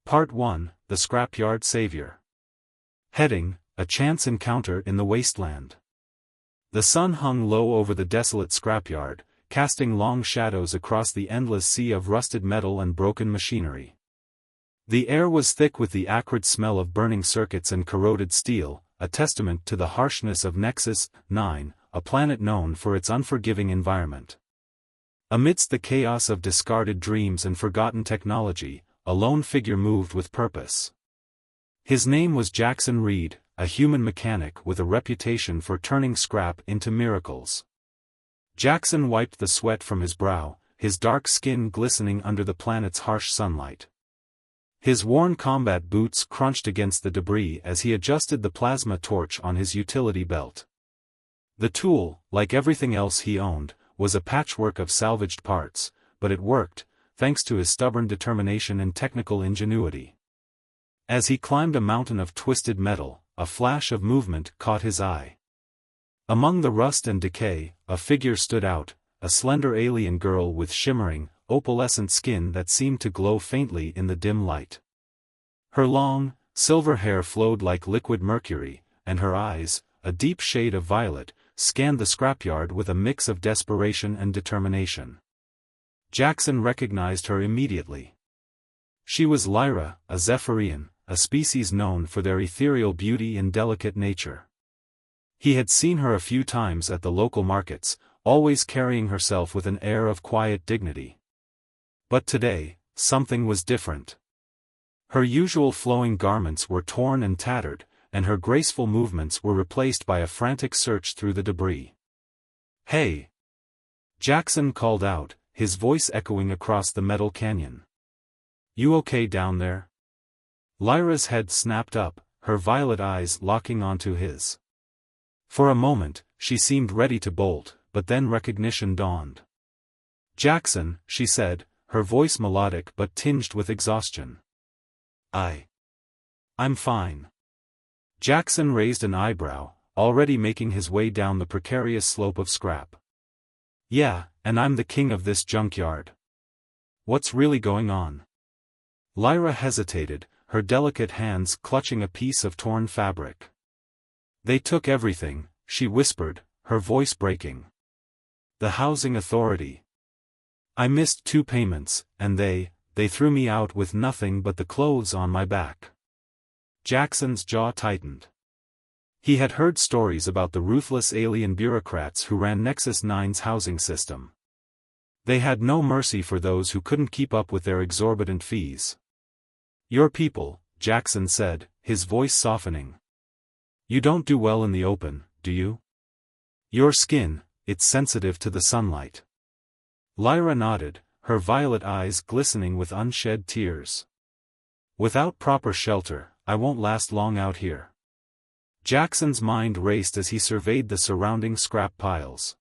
Part 1, The Scrapyard Savior. Heading, A Chance Encounter in the Wasteland. The sun hung low over the desolate scrapyard, casting long shadows across the endless sea of rusted metal and broken machinery. The air was thick with the acrid smell of burning circuits and corroded steel, a testament to the harshness of Nexus 9, a planet known for its unforgiving environment. Amidst the chaos of discarded dreams and forgotten technology, a lone figure moved with purpose. His name was Jackson Reed, a human mechanic with a reputation for turning scrap into miracles. Jackson wiped the sweat from his brow, his dark skin glistening under the planet's harsh sunlight. His worn combat boots crunched against the debris as he adjusted the plasma torch on his utility belt. The tool, like everything else he owned, was a patchwork of salvaged parts, but it worked, thanks to his stubborn determination and technical ingenuity. As he climbed a mountain of twisted metal, a flash of movement caught his eye. Among the rust and decay, a figure stood out, a slender alien girl with shimmering, opalescent skin that seemed to glow faintly in the dim light. Her long, silver hair flowed like liquid mercury, and her eyes, a deep shade of violet, scanned the scrapyard with a mix of desperation and determination. Jackson recognized her immediately. She was Lyra, a Zephyrian, a species known for their ethereal beauty and delicate nature. He had seen her a few times at the local markets, always carrying herself with an air of quiet dignity. But today, something was different. Her usual flowing garments were torn and tattered, and her graceful movements were replaced by a frantic search through the debris. "Hey!" Jackson called out, his voice echoing across the metal canyon. "You okay down there?" Lyra's head snapped up, her violet eyes locking onto his. For a moment, she seemed ready to bolt, but then recognition dawned. "Jackson," she said, her voice melodic but tinged with exhaustion. I'm fine." Jackson raised an eyebrow, already making his way down the precarious slope of scrap. "Yeah, and I'm the king of this junkyard. What's really going on?" Lyra hesitated, her delicate hands clutching a piece of torn fabric. "They took everything," she whispered, her voice breaking. "The housing authority. I missed 2 payments, and they threw me out with nothing but the clothes on my back." Jackson's jaw tightened. He had heard stories about the ruthless alien bureaucrats who ran Nexus 9's housing system. They had no mercy for those who couldn't keep up with their exorbitant fees. "Your people," Jackson said, his voice softening. "You don't do well in the open, do you? Your skin, it's sensitive to the sunlight." Lyra nodded, her violet eyes glistening with unshed tears. "Without proper shelter, I won't last long out here." Jackson's mind raced as he surveyed the surrounding scrap piles.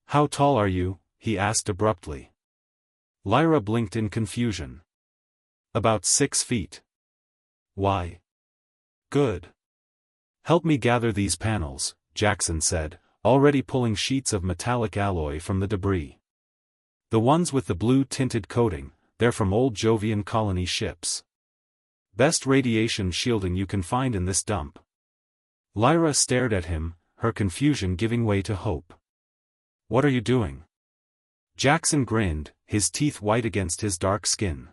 "How tall are you?" he asked abruptly. Lyra blinked in confusion. "About 6 feet. Why?" "Good. Help me gather these panels," Jackson said, already pulling sheets of metallic alloy from the debris. "The ones with the blue-tinted coating, they're from old Jovian colony ships. Best radiation shielding you can find in this dump." Lyra stared at him, her confusion giving way to hope. "What are you doing?" Jackson grinned, his teeth white against his dark skin.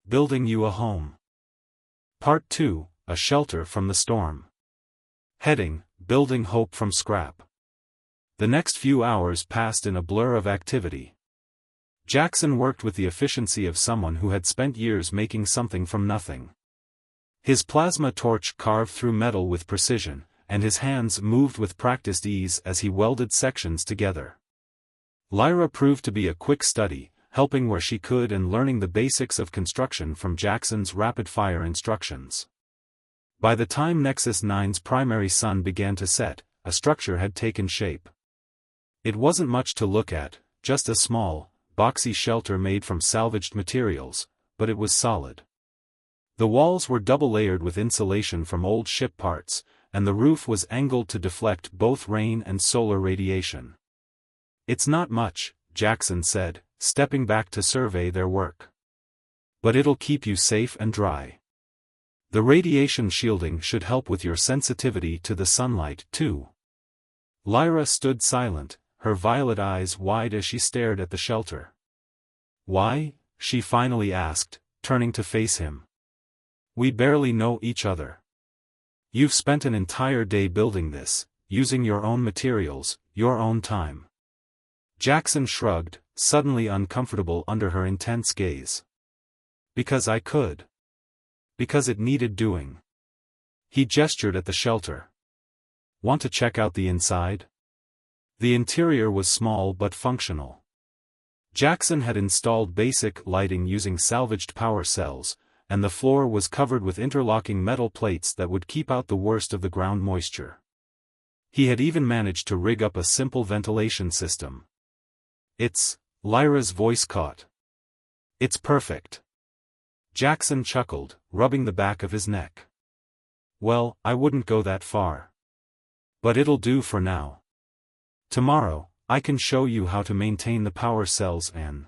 "Building you a home." Part 2, A Shelter from the Storm. Heading, Building Hope from Scrap. The next few hours passed in a blur of activity. Jackson worked with the efficiency of someone who had spent years making something from nothing. His plasma torch carved through metal with precision, and his hands moved with practiced ease as he welded sections together. Lyra proved to be a quick study, helping where she could and learning the basics of construction from Jackson's rapid-fire instructions. By the time Nexus 9's primary sun began to set, a structure had taken shape. It wasn't much to look at, just a small, boxy shelter made from salvaged materials, but it was solid. The walls were double-layered with insulation from old ship parts, and the roof was angled to deflect both rain and solar radiation. "It's not much," Jackson said, stepping back to survey their work. But it'll keep you safe and dry. The radiation shielding should help with your sensitivity to the sunlight, too. Lyra stood silent, her violet eyes wide as she stared at the shelter. Why? She finally asked, turning to face him. We barely know each other. You've spent an entire day building this, using your own materials, your own time. Jackson shrugged, suddenly uncomfortable under her intense gaze. Because I could. Because it needed doing. He gestured at the shelter. Want to check out the inside? The interior was small but functional. Jackson had installed basic lighting using salvaged power cells, and the floor was covered with interlocking metal plates that would keep out the worst of the ground moisture. He had even managed to rig up a simple ventilation system. Lyra's voice caught. It's perfect. Jackson chuckled, rubbing the back of his neck. Well, I wouldn't go that far. But it'll do for now. Tomorrow, I can show you how to maintain the power cells and...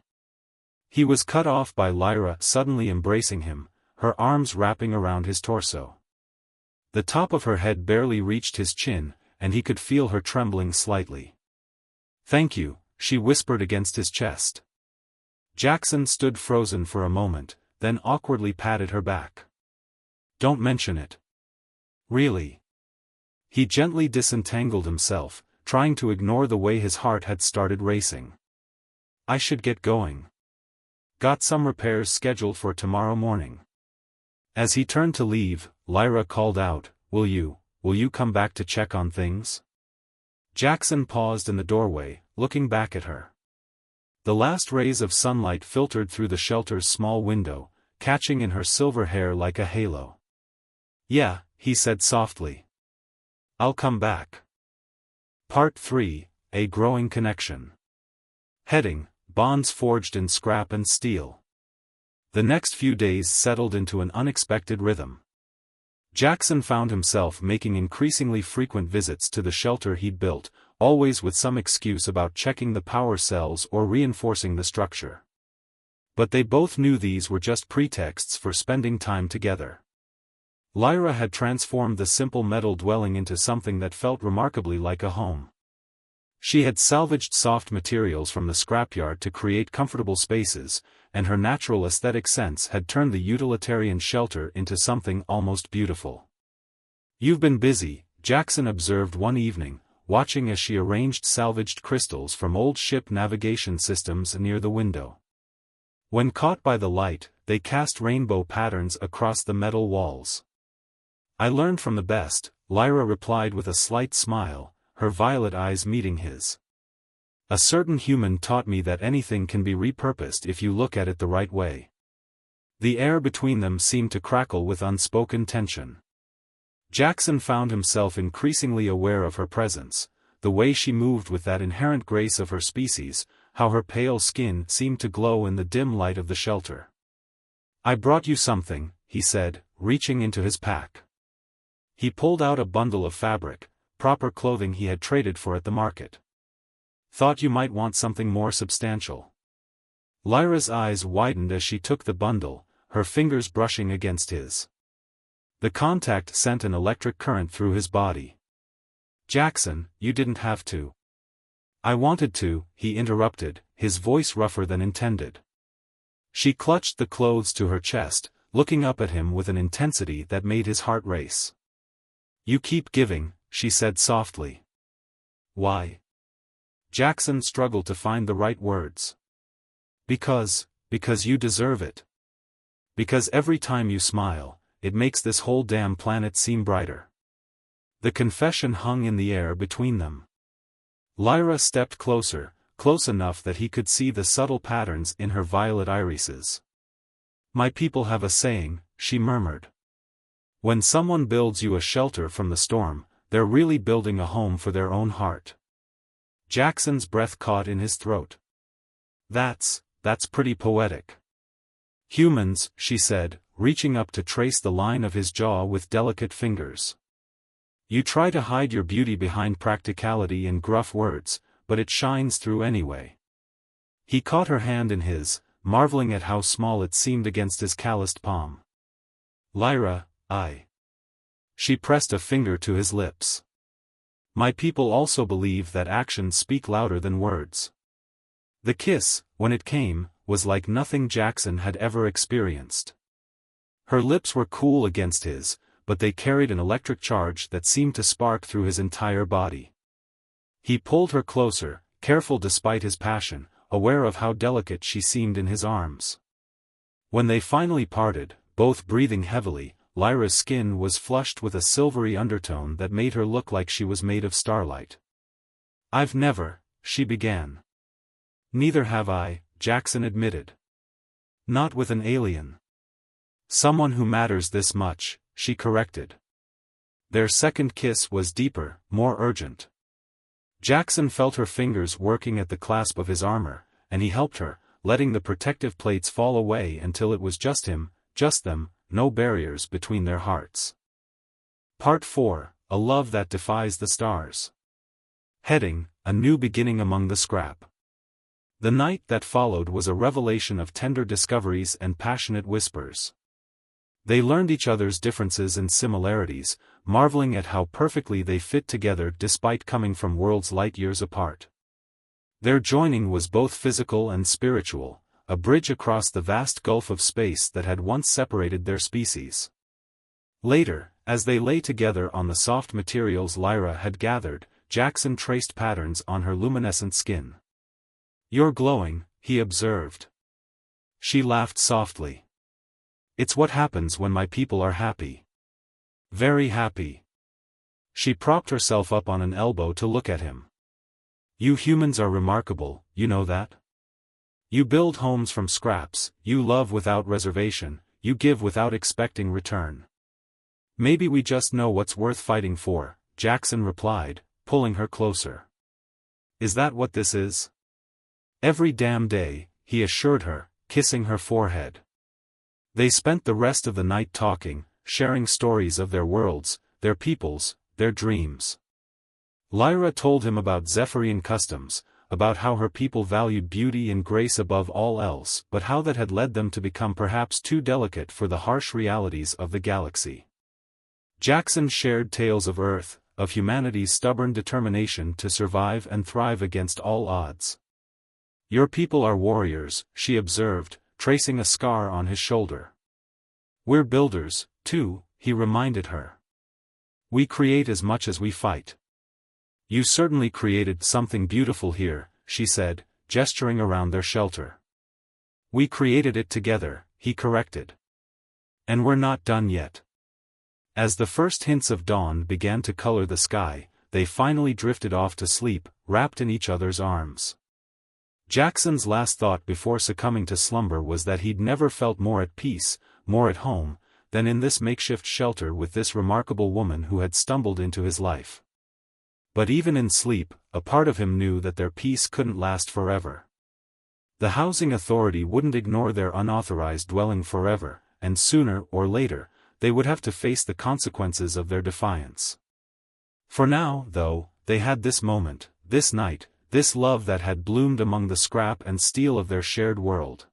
He was cut off by Lyra suddenly embracing him, her arms wrapping around his torso. The top of her head barely reached his chin, and he could feel her trembling slightly. Thank you, she whispered against his chest. Jackson stood frozen for a moment, then awkwardly patted her back. Don't mention it. Really? He gently disentangled himself, trying to ignore the way his heart had started racing. I should get going. Got some repairs scheduled for tomorrow morning. As he turned to leave, Lyra called out, Will you come back to check on things? Jackson paused in the doorway, looking back at her. The last rays of sunlight filtered through the shelter's small window, catching in her silver hair like a halo. Yeah, he said softly. I'll come back. Part 3, A Growing Connection. Heading, Bonds forged in scrap and steel. The next few days settled into an unexpected rhythm. Jackson found himself making increasingly frequent visits to the shelter he'd built, always with some excuse about checking the power cells or reinforcing the structure. But they both knew these were just pretexts for spending time together. Lyra had transformed the simple metal dwelling into something that felt remarkably like a home. She had salvaged soft materials from the scrapyard to create comfortable spaces, and her natural aesthetic sense had turned the utilitarian shelter into something almost beautiful. You've been busy, Jackson observed one evening, watching as she arranged salvaged crystals from old ship navigation systems near the window. When caught by the light, they cast rainbow patterns across the metal walls. I learned from the best, Lyra replied with a slight smile, her violet eyes meeting his. A certain human taught me that anything can be repurposed if you look at it the right way. The air between them seemed to crackle with unspoken tension. Jackson found himself increasingly aware of her presence, the way she moved with that inherent grace of her species, how her pale skin seemed to glow in the dim light of the shelter. I brought you something, he said, reaching into his pack. He pulled out a bundle of fabric, proper clothing he had traded for at the market. Thought you might want something more substantial. Lyra's eyes widened as she took the bundle, her fingers brushing against his. The contact sent an electric current through his body. Jackson, you didn't have to. I wanted to, he interrupted, his voice rougher than intended. She clutched the clothes to her chest, looking up at him with an intensity that made his heart race. You keep giving, she said softly. Why? Jackson struggled to find the right words. Because you deserve it. Because every time you smile, it makes this whole damn planet seem brighter. The confession hung in the air between them. Lyra stepped closer, close enough that he could see the subtle patterns in her violet irises. My people have a saying, she murmured. When someone builds you a shelter from the storm, they're really building a home for their own heart. Jackson's breath caught in his throat. That's pretty poetic. Humans, she said, reaching up to trace the line of his jaw with delicate fingers. You try to hide your beauty behind practicality and gruff words, but it shines through anyway. He caught her hand in his, marveling at how small it seemed against his calloused palm. Lyra, She pressed a finger to his lips. My people also believe that actions speak louder than words. The kiss, when it came, was like nothing Jackson had ever experienced. Her lips were cool against his, but they carried an electric charge that seemed to spark through his entire body. He pulled her closer, careful despite his passion, aware of how delicate she seemed in his arms. When they finally parted, both breathing heavily, Lyra's skin was flushed with a silvery undertone that made her look like she was made of starlight. I've never, she began. Neither have I, Jackson admitted. Not with an alien. Someone who matters this much, she corrected. Their second kiss was deeper, more urgent. Jackson felt her fingers working at the clasp of his armor, and he helped her, letting the protective plates fall away until it was just him, just them, no barriers between their hearts. Part 4, A Love That Defies the Stars. Heading, A New Beginning Among the Scrap. The night that followed was a revelation of tender discoveries and passionate whispers. They learned each other's differences and similarities, marveling at how perfectly they fit together despite coming from worlds light years apart. Their joining was both physical and spiritual, a bridge across the vast gulf of space that had once separated their species. Later, as they lay together on the soft materials Lyra had gathered, Jackson traced patterns on her luminescent skin. You're glowing, he observed. She laughed softly. It's what happens when my people are happy. Very happy. She propped herself up on an elbow to look at him. You humans are remarkable, you know that? You build homes from scraps, you love without reservation, you give without expecting return. Maybe we just know what's worth fighting for, Jackson replied, pulling her closer. Is that what this is? Every damn day, he assured her, kissing her forehead. They spent the rest of the night talking, sharing stories of their worlds, their peoples, their dreams. Lyra told him about Zephyrian customs, about how her people valued beauty and grace above all else, but how that had led them to become perhaps too delicate for the harsh realities of the galaxy. Jackson shared tales of Earth, of humanity's stubborn determination to survive and thrive against all odds. Your people are warriors, she observed, tracing a scar on his shoulder. We're builders, too, he reminded her. We create as much as we fight. You certainly created something beautiful here, she said, gesturing around their shelter. We created it together, he corrected. And we're not done yet. As the first hints of dawn began to color the sky, they finally drifted off to sleep, wrapped in each other's arms. Jackson's last thought before succumbing to slumber was that he'd never felt more at peace, more at home, than in this makeshift shelter with this remarkable woman who had stumbled into his life. But even in sleep, a part of him knew that their peace couldn't last forever. The housing authority wouldn't ignore their unauthorized dwelling forever, and sooner or later, they would have to face the consequences of their defiance. For now, though, they had this moment, this night, this love that had bloomed among the scrap and steel of their shared world.